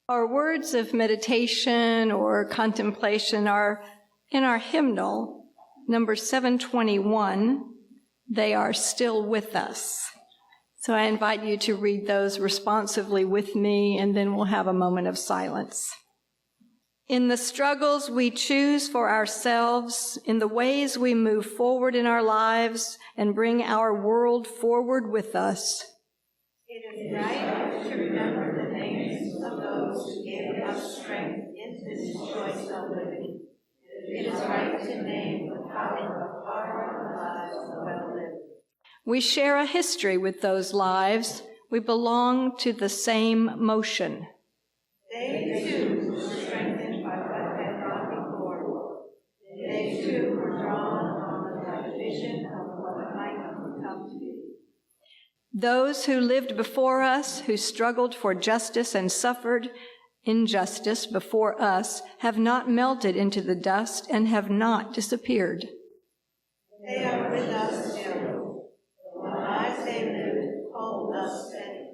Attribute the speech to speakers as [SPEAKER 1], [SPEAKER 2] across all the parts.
[SPEAKER 1] Our words of meditation or contemplation are in our hymnal, number 721, They Are Still With Us. So I invite you to read those responsively with me, and then we'll have a moment of silence. In the struggles we choose for ourselves, in the ways we move forward in our lives and bring our world forward with us,
[SPEAKER 2] it is right to remember the names of those who gave us strength in this choice of living. It is right to name the power of our lives well lived.
[SPEAKER 1] We share a history with those lives. We belong to the same motion.
[SPEAKER 2] They too were strengthened by what had gone before. They too were drawn on the vision of what might come to be.
[SPEAKER 1] Those who lived before us, who struggled for justice and suffered injustice before us, have not melted into the dust and have not disappeared.
[SPEAKER 2] They are with us still. The lives they lived hold us steady.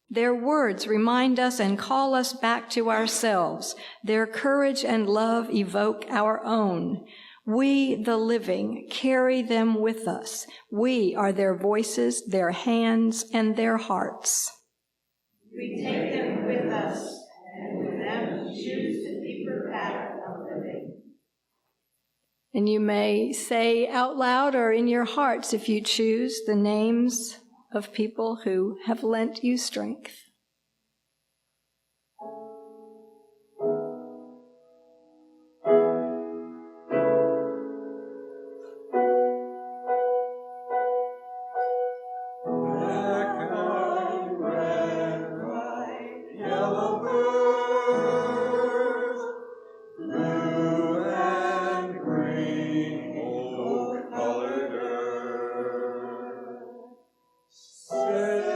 [SPEAKER 1] Their words remind us and call us back to ourselves. Their courage and love evoke our own. We, the living, carry them with us. We are their voices, their hands, and their hearts.
[SPEAKER 2] We take them with us, and with them choose the deeper pattern of living.
[SPEAKER 1] And you may say out loud or in your hearts, if you choose, the names of people who have lent you strength.
[SPEAKER 3] Sister,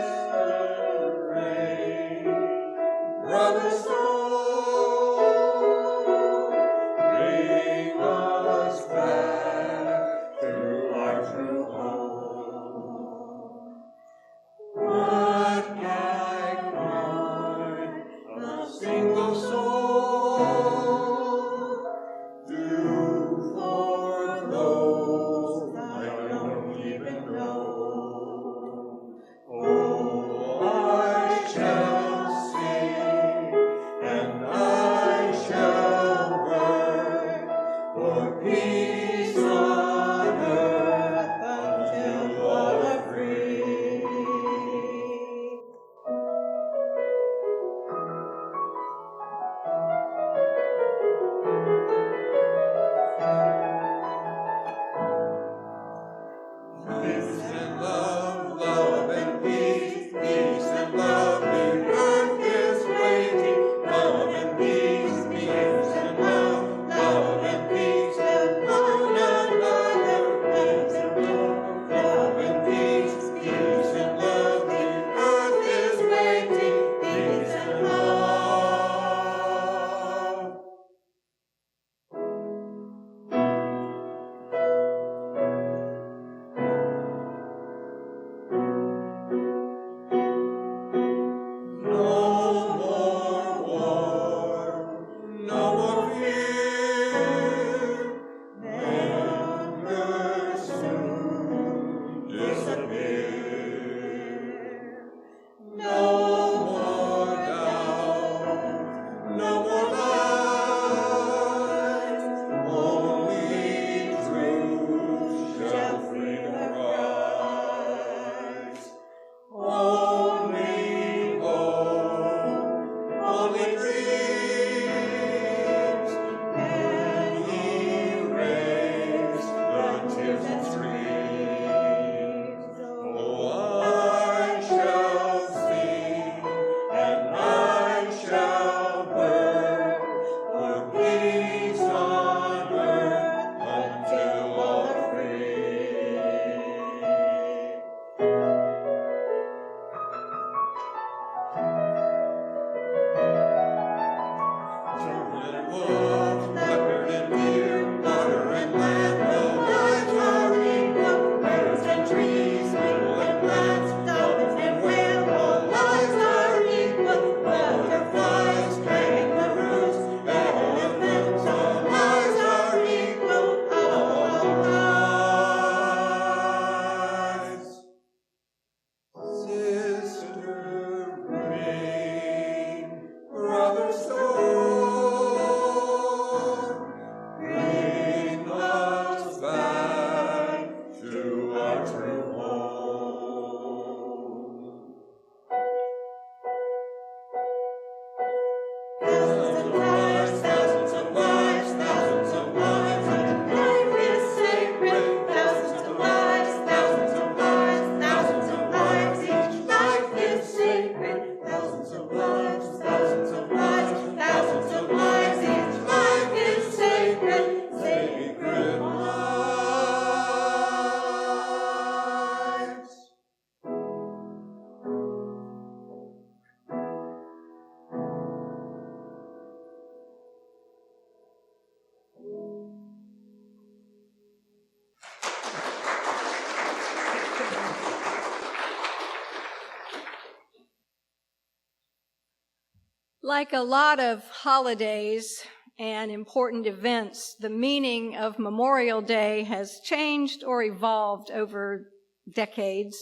[SPEAKER 1] Like a lot of holidays and important events, the meaning of Memorial Day has changed or evolved over decades.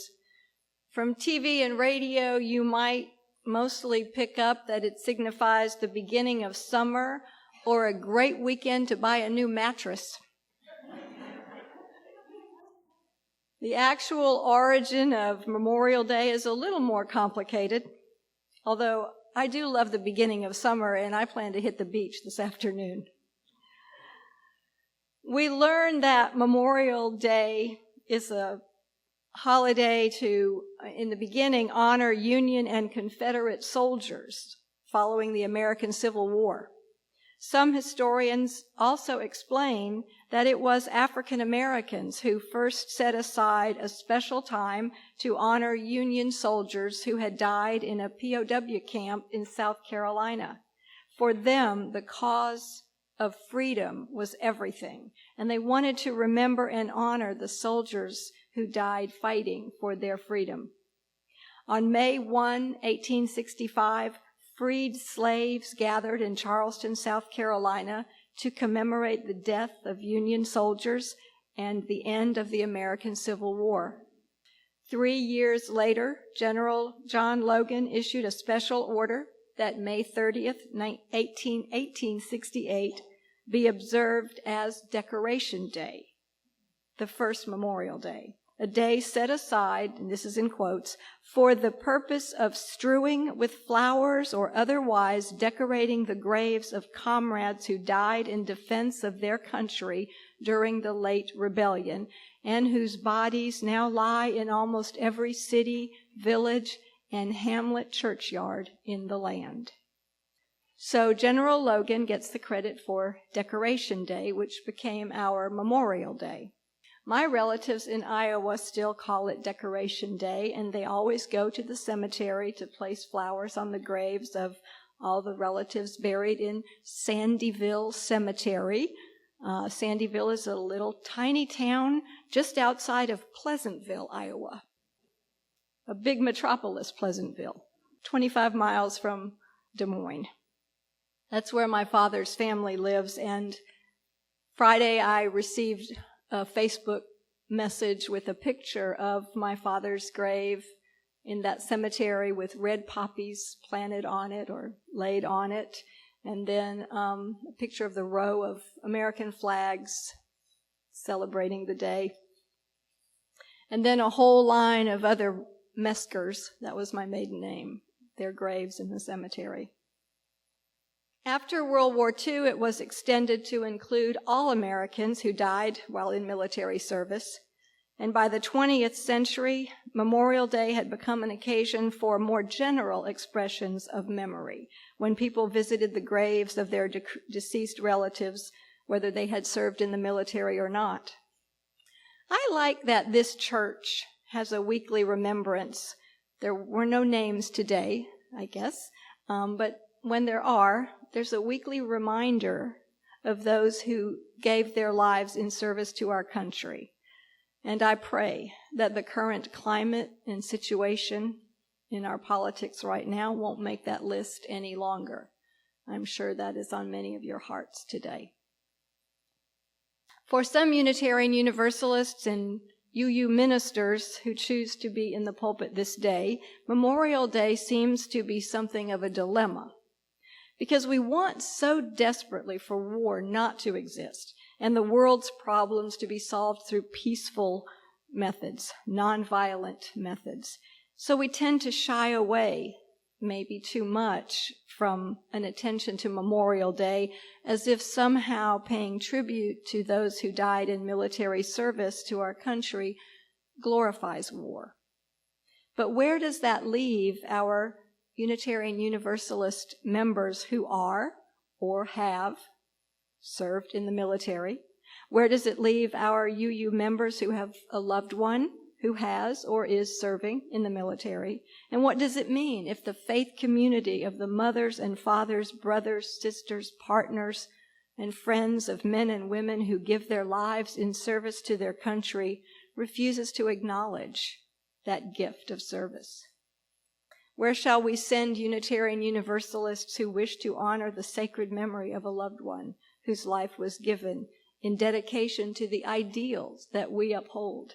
[SPEAKER 1] From TV and radio, you might mostly pick up that it signifies the beginning of summer or a great weekend to buy a new mattress. The actual origin of Memorial Day is a little more complicated, although I do love the beginning of summer, and I plan to hit the beach this afternoon. We learned that Memorial Day is a holiday to, in the beginning, honor Union and Confederate soldiers following the American Civil War. Some historians also explain that it was African Americans who first set aside a special time to honor Union soldiers who had died in a POW camp in South Carolina. For them, the cause of freedom was everything, and they wanted to remember and honor the soldiers who died fighting for their freedom. On May 1, 1865, freed slaves gathered in Charleston, South Carolina, to commemorate the death of Union soldiers and the end of the American Civil War. 3 years later, General John Logan issued a special order that May 30th, 1868 be observed as Decoration Day, the first Memorial Day, a day set aside, and this is in quotes, for the purpose of strewing with flowers or otherwise decorating the graves of comrades who died in defense of their country during the late rebellion, and whose bodies now lie in almost every city, village, and hamlet churchyard in the land. So General Logan gets the credit for Decoration Day, which became our Memorial Day. My relatives in Iowa still call it Decoration Day, and they always go to the cemetery to place flowers on the graves of all the relatives buried in Sandyville Cemetery. Sandyville is a little tiny town just outside of Pleasantville, Iowa. A big metropolis, Pleasantville, 25 miles from Des Moines. That's where my father's family lives, and Friday I received a Facebook message with a picture of my father's grave in that cemetery with red poppies planted on it or laid on it, and then a picture of the row of American flags celebrating the day, and then a whole line of other Meskers, that was my maiden name, their graves in the cemetery. After World War II, it was extended to include all Americans who died while in military service. And by the 20th century, Memorial Day had become an occasion for more general expressions of memory, when people visited the graves of their deceased relatives, whether they had served in the military or not. I like that this church has a weekly remembrance. There were no names today, I guess, but when there are, there's a weekly reminder of those who gave their lives in service to our country. And I pray that the current climate and situation in our politics right now won't make that list any longer. I'm sure that is on many of your hearts today. For some Unitarian Universalists and UU ministers who choose to be in the pulpit this day, Memorial Day seems to be something of a dilemma, because we want so desperately for war not to exist and the world's problems to be solved through peaceful methods, nonviolent methods. So we tend to shy away, maybe too much, from an attention to Memorial Day, as if somehow paying tribute to those who died in military service to our country glorifies war. But where does that leave our Unitarian Universalist members who are or have served in the military? Where does it leave our UU members who have a loved one who has or is serving in the military? And what does it mean if the faith community of the mothers and fathers, brothers, sisters, partners, and friends of men and women who give their lives in service to their country refuses to acknowledge that gift of service? Where shall we send Unitarian Universalists who wish to honor the sacred memory of a loved one whose life was given in dedication to the ideals that we uphold?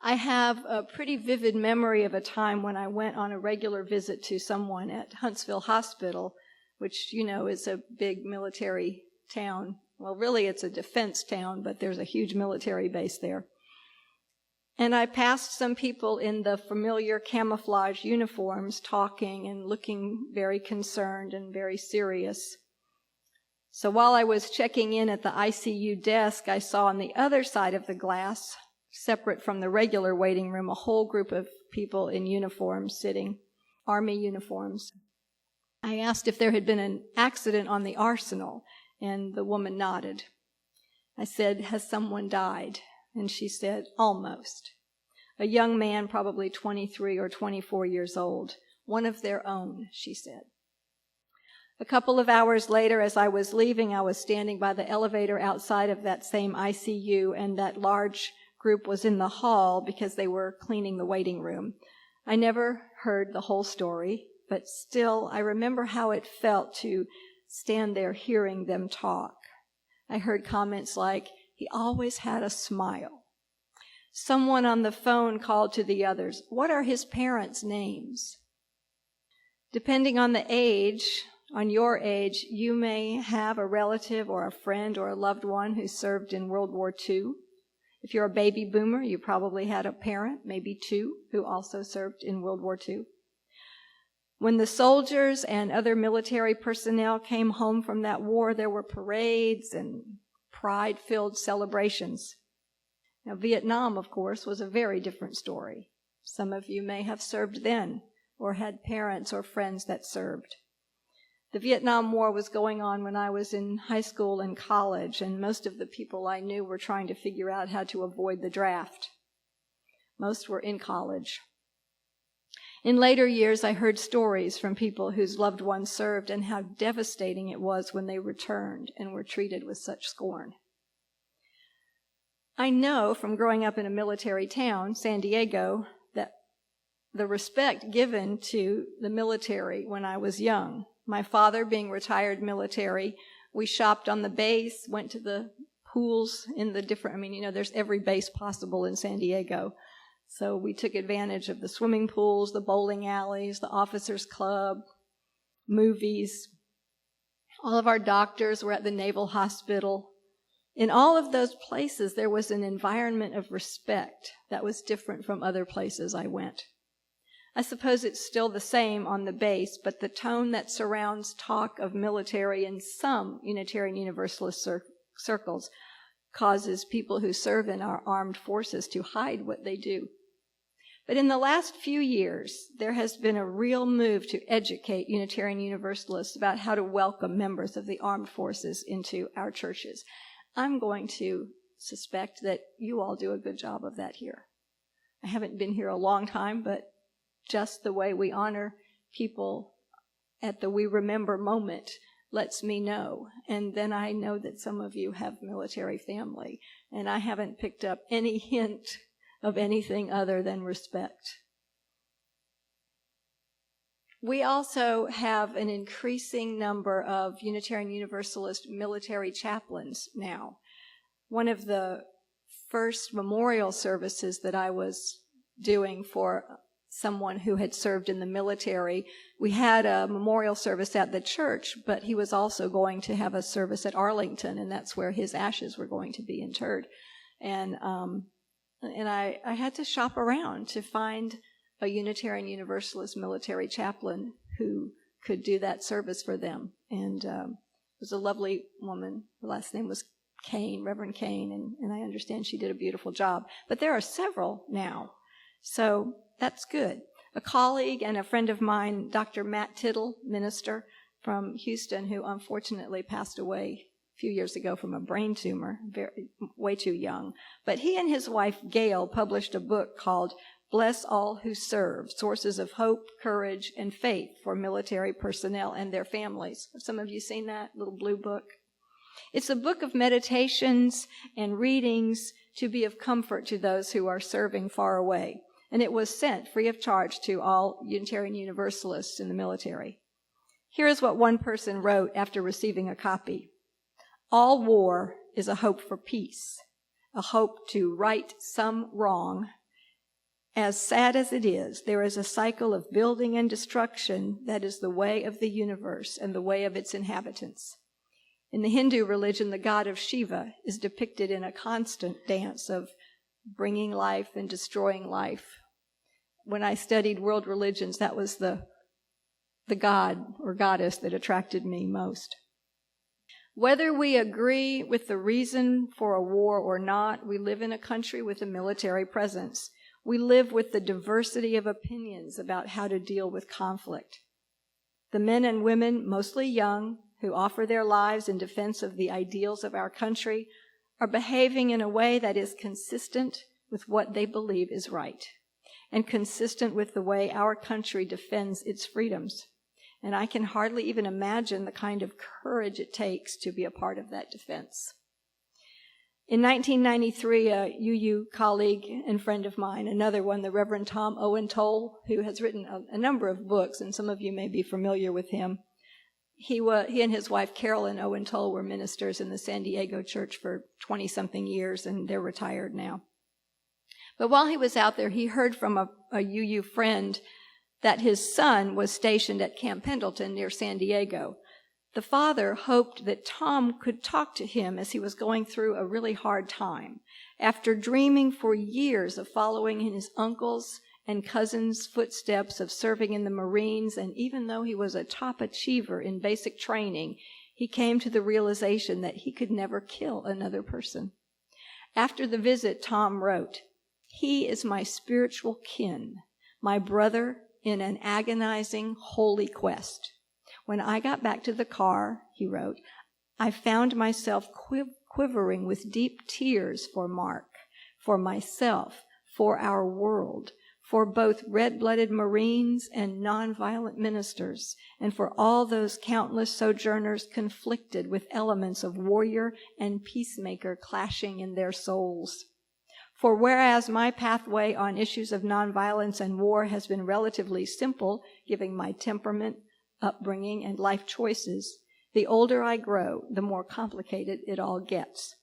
[SPEAKER 1] I have a pretty vivid memory of a time when I went on a regular visit to someone at Huntsville Hospital, which, is a big military town. Well, really it's a defense town, but there's a huge military base there. And I passed some people in the familiar camouflage uniforms talking and looking very concerned and very serious. So while I was checking in at the ICU desk, I saw on the other side of the glass, separate from the regular waiting room, a whole group of people in uniforms sitting, Army uniforms. I asked if there had been an accident on the arsenal, and the woman nodded. I said, "Has someone died?" And she said, "Almost. A young man, probably 23 or 24 years old. One of their own," she said. A couple of hours later, as I was leaving, I was standing by the elevator outside of that same ICU, and that large group was in the hall because they were cleaning the waiting room. I never heard the whole story, but still I remember how it felt to stand there hearing them talk. I heard comments like, "He always had a smile." Someone on the phone called to the others, "What are his parents' names?" Depending on the age, on your age, you may have a relative or a friend or a loved one who served in World War II. If you're a baby boomer, you probably had a parent, maybe two, who also served in World War II. When the soldiers and other military personnel came home from that war, there were parades and pride-filled celebrations. Now, Vietnam, of course, was a very different story. Some of you may have served then or had parents or friends that served. The Vietnam War was going on when I was in high school and college, and most of the people I knew were trying to figure out how to avoid the draft. Most were in college. In later years, I heard stories from people whose loved ones served and how devastating it was when they returned and were treated with such scorn. I know from growing up in a military town, San Diego, that the respect given to the military when I was young. My father, being retired military, we shopped on the base, went to the pools in the different, there's every base possible in San Diego. So we took advantage of the swimming pools, the bowling alleys, the officers' club, movies. All of our doctors were at the Naval Hospital. In all of those places, there was an environment of respect that was different from other places I went. I suppose it's still the same on the base, but the tone that surrounds talk of military in some Unitarian Universalist circles causes people who serve in our armed forces to hide what they do. But in the last few years, there has been a real move to educate Unitarian Universalists about how to welcome members of the armed forces into our churches. I'm going to suspect that you all do a good job of that here. I haven't been here a long time, but just the way we honor people at the We Remember moment lets me know. And then I know that some of you have military family, and I haven't picked up any hint of anything other than respect. We also have an increasing number of Unitarian Universalist military chaplains now. One of the first memorial services that I was doing for someone who had served in the military, we had a memorial service at the church, but he was also going to have a service at Arlington, and that's where his ashes were going to be interred. And I had to shop around to find a Unitarian Universalist military chaplain who could do that service for them. And it was a lovely woman. Her last name was Kane, Reverend Kane, and I understand she did a beautiful job. But there are several now. So that's good. A colleague and a friend of mine, Dr. Matt Tittle, minister from Houston, who unfortunately passed away a few years ago from a brain tumor, way too young. But he and his wife, Gail, published a book called Bless All Who Serve, Sources of Hope, Courage, and Faith for Military Personnel and Their Families. Have some of you seen that little blue book? It's a book of meditations and readings to be of comfort to those who are serving far away. and it was sent free of charge to all Unitarian Universalists in the military. Here is what one person wrote after receiving a copy. All war is a hope for peace, a hope to right some wrong. As sad as it is, there is a cycle of building and destruction that is the way of the universe and the way of its inhabitants. In the Hindu religion, the god of Shiva is depicted in a constant dance of bringing life and destroying life. When I studied world religions, that was the god or goddess that attracted me most. Whether we agree with the reason for a war or not, we live in a country with a military presence. We live with the diversity of opinions about how to deal with conflict. The men and women, mostly young, who offer their lives in defense of the ideals of our country, are behaving in a way that is consistent with what they believe is right, and consistent with the way our country defends its freedoms. And I can hardly even imagine the kind of courage it takes to be a part of that defense. In 1993, a UU colleague and friend of mine, another one, the Reverend Tom Owen Toll, who has written a number of books, and some of you may be familiar with him. He and his wife, Carolyn Owen Toll, were ministers in the San Diego church for 20-something years, and they're retired now. But while he was out there, he heard from a UU friend that his son was stationed at Camp Pendleton near San Diego. The father hoped that Tom could talk to him as he was going through a really hard time. After dreaming for years of following in his uncle's and cousins' footsteps of serving in the Marines, and even though he was a top achiever in basic training, he came to the realization that he could never kill another person. After the visit, Tom wrote, "He is my spiritual kin, my brother in an agonizing, holy quest. When I got back to the car," he wrote, "I found myself quivering with deep tears for Mark, for myself, for our world, for both red-blooded Marines and nonviolent ministers, and for all those countless sojourners conflicted with elements of warrior and peacemaker clashing in their souls. For whereas my pathway on issues of nonviolence and war has been relatively simple, given my temperament, upbringing, and life choices, the older I grow, the more complicated it all gets.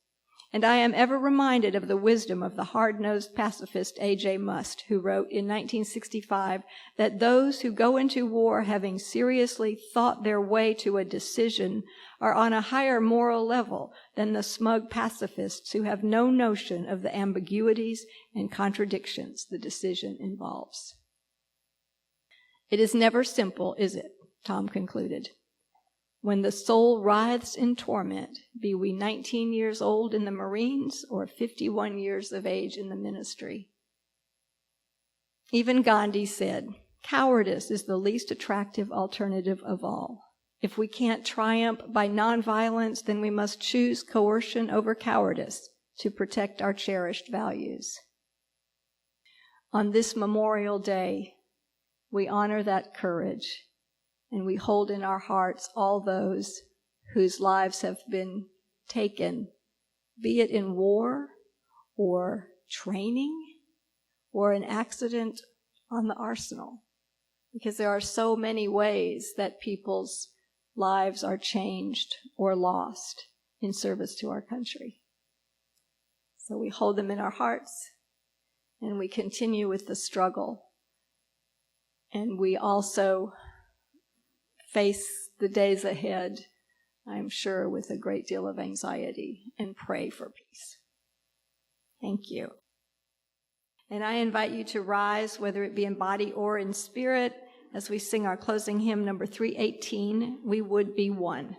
[SPEAKER 1] And I am ever reminded of the wisdom of the hard-nosed pacifist A.J. Must, who wrote in 1965 that those who go into war having seriously thought their way to a decision are on a higher moral level than the smug pacifists who have no notion of the ambiguities and contradictions the decision involves." It is never simple, is it? Tom concluded. When the soul writhes in torment, be we 19 years old in the Marines or 51 years of age in the ministry. Even Gandhi said, "Cowardice is the least attractive alternative of all. If we can't triumph by nonviolence, then we must choose coercion over cowardice to protect our cherished values." On this Memorial Day, we honor that courage, and we hold in our hearts all those whose lives have been taken, be it in war or training or an accident on the arsenal, because there are so many ways that people's lives are changed or lost in service to our country. So we hold them in our hearts, and we continue with the struggle. And we also face the days ahead, I'm sure, with a great deal of anxiety, and pray for peace. Thank you. And I invite you to rise, whether it be in body or in spirit, as we sing our closing hymn, number 318, "We Would Be One."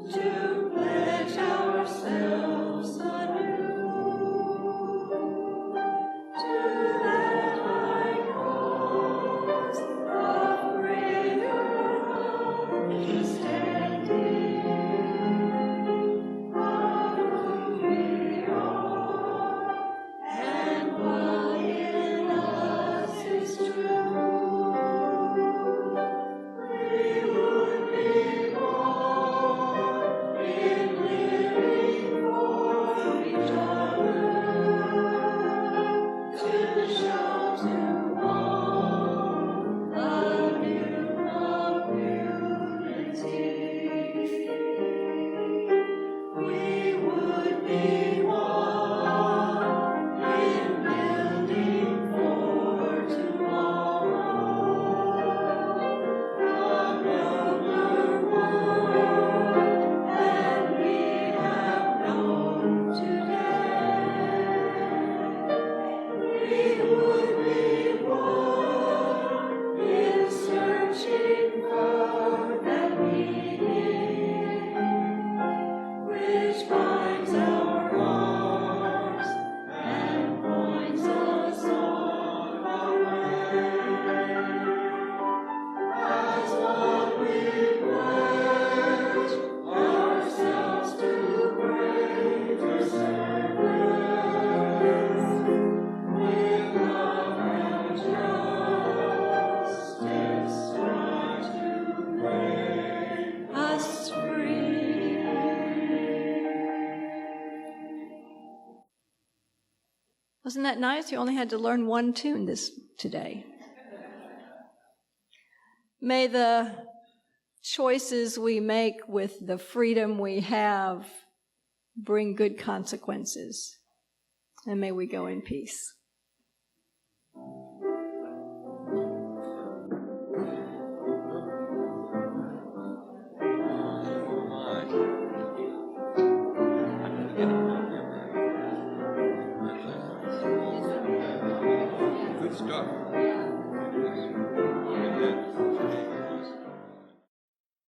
[SPEAKER 2] To pledge ourselves
[SPEAKER 1] Wasn't that nice? You only had to learn one tune today. May the choices we make with the freedom we have bring good consequences. And may we go in peace.
[SPEAKER 3] Good stuff.